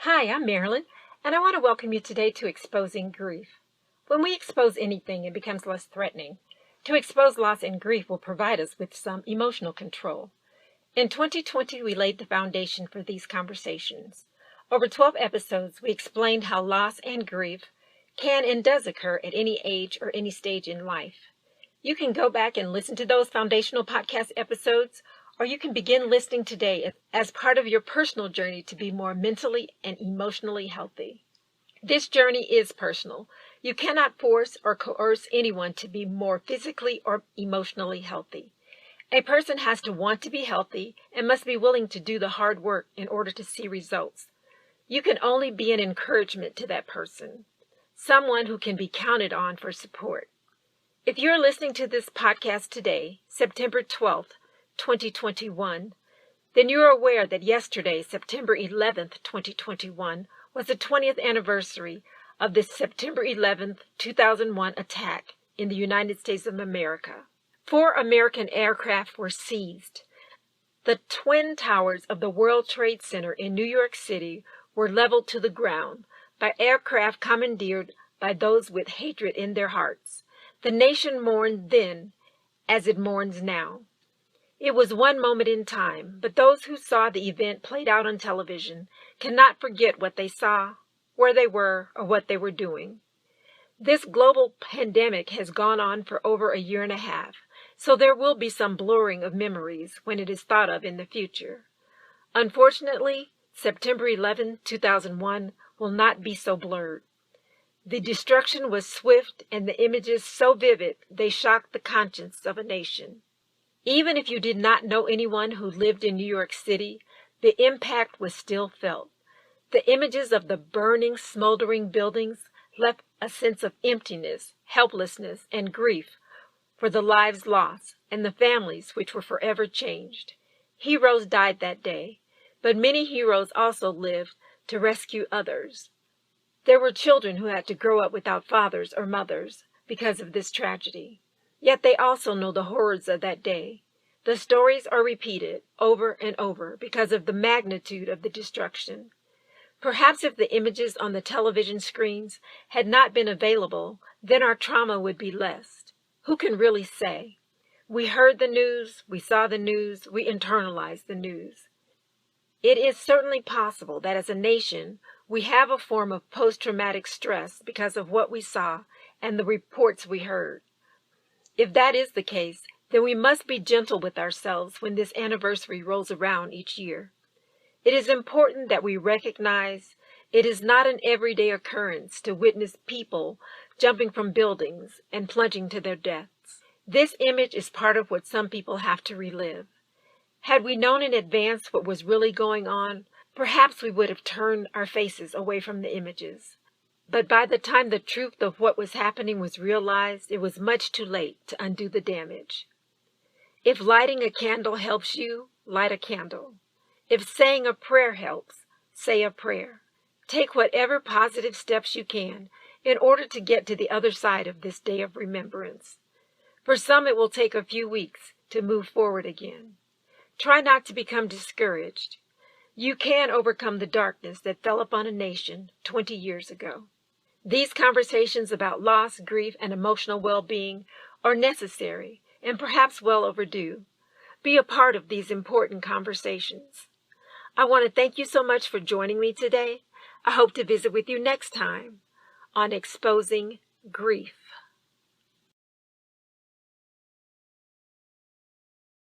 Hi, I'm Marilyn, and I want to welcome you today to Exposing Grief. When we expose anything, it becomes less threatening. To expose loss and grief will provide us with some emotional control. In 2020, we laid the foundation for these conversations. Over 12 episodes, we explained how loss and grief can and does occur at any age or any stage in life. You can go back and listen to those foundational podcast episodes, or you can begin listening today as part of your personal journey to be more mentally and emotionally healthy. This journey is personal. You cannot force or coerce anyone to be more physically or emotionally healthy. A person has to want to be healthy and must be willing to do the hard work in order to see results. You can only be an encouragement to that person, someone who can be counted on for support. If you're listening to this podcast today, September 12th, 2021, then you are aware that yesterday, September 11th, 2021, was the 20th anniversary of the September 11th, 2001 attack in the United States of America. 4 American aircraft were seized. The twin towers of the World Trade Center in New York City were leveled to the ground by aircraft commandeered by those with hatred in their hearts. The nation mourned then as it mourns now. It was one moment in time, but those who saw the event played out on television cannot forget what they saw, where they were, or what they were doing. This global pandemic has gone on for over a year and a half, so there will be some blurring of memories when it is thought of in the future. Unfortunately, September 11, 2001 will not be so blurred. The destruction was swift and the images so vivid they shocked the conscience of a nation. Even if you did not know anyone who lived in New York City, the impact was still felt. The images of the burning, smoldering buildings left a sense of emptiness, helplessness, and grief for the lives lost and the families which were forever changed. Heroes died that day, but many heroes also lived to rescue others. There were children who had to grow up without fathers or mothers because of this tragedy. Yet they also know the horrors of that day. The stories are repeated over and over because of the magnitude of the destruction. Perhaps if the images on the television screens had not been available, then our trauma would be less. Who can really say? We heard the news, we saw the news, we internalized the news. It is certainly possible that as a nation, we have a form of post-traumatic stress because of what we saw and the reports we heard. If that is the case, then we must be gentle with ourselves when this anniversary rolls around each year. It is important that we recognize it is not an everyday occurrence to witness people jumping from buildings and plunging to their deaths. This image is part of what some people have to relive. Had we known in advance what was really going on, perhaps we would have turned our faces away from the images. But by the time the truth of what was happening was realized, it was much too late to undo the damage. If lighting a candle helps you, light a candle. If saying a prayer helps, say a prayer. Take whatever positive steps you can in order to get to the other side of this day of remembrance. For some, it will take a few weeks to move forward again. Try not to become discouraged. You can overcome the darkness that fell upon a nation 20 years ago. These conversations about loss, grief, and emotional well-being are necessary and perhaps well overdue. Be a part of these important conversations. I want to thank you so much for joining me today. I hope to visit with you next time on Exposing Grief.